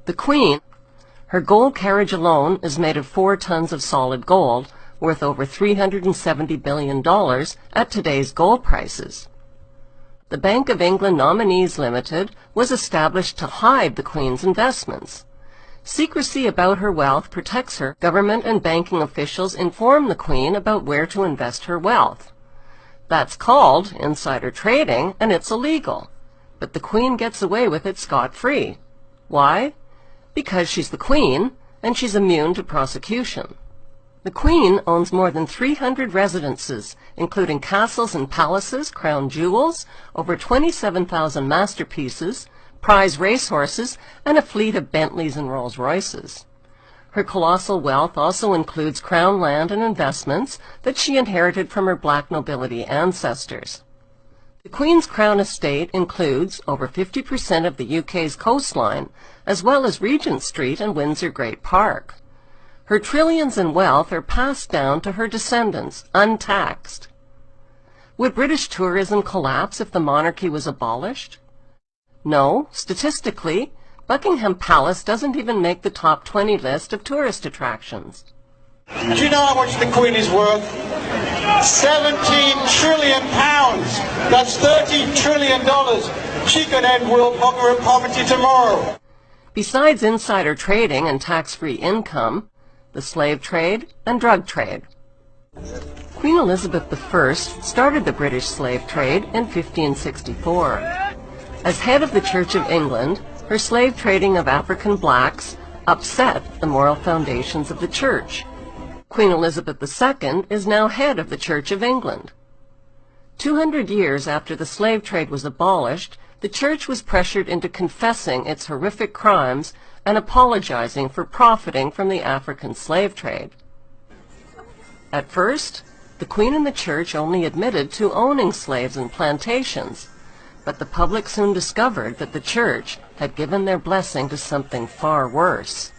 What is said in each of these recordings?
The Queen, her gold carriage alone is made of 4 tons of solid gold, worth over $370 billion at today's gold prices. The Bank of England Nominees Limited was established to hide the Queen's investments. Secrecy about her wealth protects her. Government and banking officials inform the Queen about where to invest her wealth. That's called insider trading, and it's illegal. But the Queen gets away with it scot-free. Why? Because she's the Queen, and she's immune to prosecution. The Queen owns more than 300 residences, including castles and palaces, crown jewels, over 27,000 masterpieces, prize racehorses, and a fleet of Bentleys and Rolls-Royces. Her colossal wealth also includes crown land and investments that she inherited from her black nobility ancestors. The Queen's Crown estate includes over 50% of the UK's coastline, as well as Regent Street and Windsor Great Park. Her trillions in wealth are passed down to her descendants, untaxed. Would British tourism collapse if the monarchy was abolished? No, statistically, Buckingham Palace doesn't even make the top 20 list of tourist attractions. Do you know how much the Queen is worth? 17 trillion pounds. That's $30 trillion. She could end world hunger and poverty tomorrow. Besides insider trading and tax-free income, the slave trade and drug trade. Queen Elizabeth I started the British slave trade in 1564. As head of the Church of England, her slave trading of African blacks upset the moral foundations of the Church. Queen Elizabeth II is now head of the Church of England. 200 years after the slave trade was abolished, the Church was pressured into confessing its horrific crimes and apologizing for profiting from the African slave trade. At first, the Queen and the Church only admitted to owning slaves and plantations, but the public soon discovered that the Church had given their blessing to something far worse.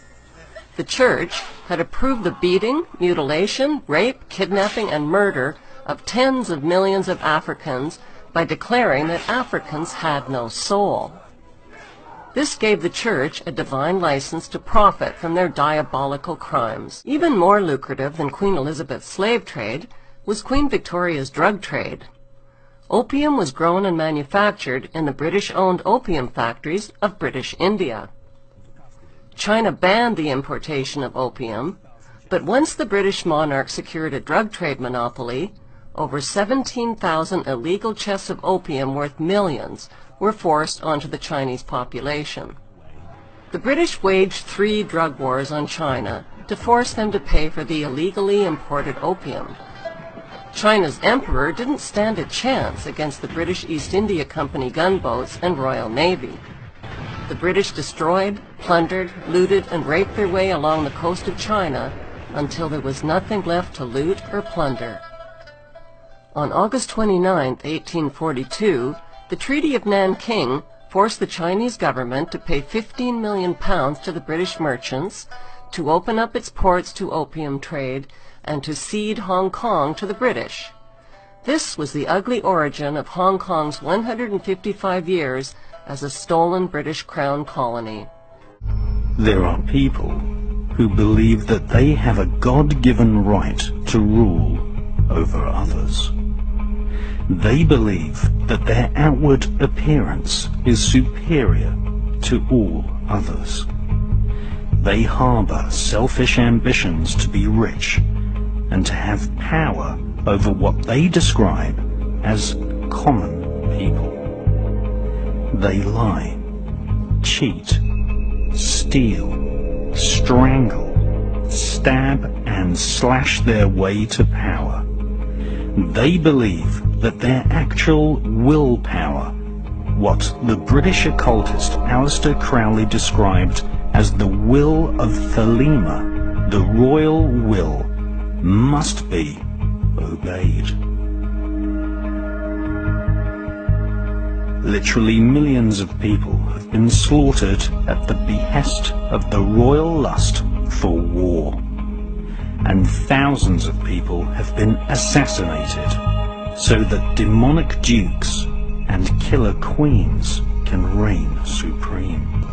The Church had approved the beating, mutilation, rape, kidnapping, and murder of tens of millions of Africans by declaring that Africans had no soul. This gave the Church a divine license to profit from their diabolical crimes. Even more lucrative than Queen Elizabeth's slave trade was Queen Victoria's drug trade. Opium was grown and manufactured in the British-owned opium factories of British India. China banned the importation of opium, but once the British monarch secured a drug trade monopoly, over 17,000 illegal chests of opium worth millions were forced onto the Chinese population. The British waged 3 drug wars on China to force them to pay for the illegally imported opium. China's emperor didn't stand a chance against the British East India Company gunboats and Royal Navy. The British destroyed, plundered, looted, and raped their way along the coast of China until there was nothing left to loot or plunder. On August 29, 1842, the Treaty of Nanking forced the Chinese government to pay £15 million to the British merchants to open up its ports to opium trade and to cede Hong Kong to the British. This was the ugly origin of Hong Kong's 155 years as a stolen British Crown colony. There are people who believe that they have a God-given right to rule over others. They believe that their outward appearance is superior to all others. They harbor selfish ambitions to be rich and to have power over what they describe as common people. They lie, cheat, steal, strangle, stab and slash their way to power. They believe that their actual willpower, what the British occultist Aleister Crowley described as the will of Thelema, the royal will, must be obeyed. Literally millions of people have been slaughtered at the behest of the royal lust for war, and thousands of people have been assassinated so that demonic dukes and killer queens can reign supreme.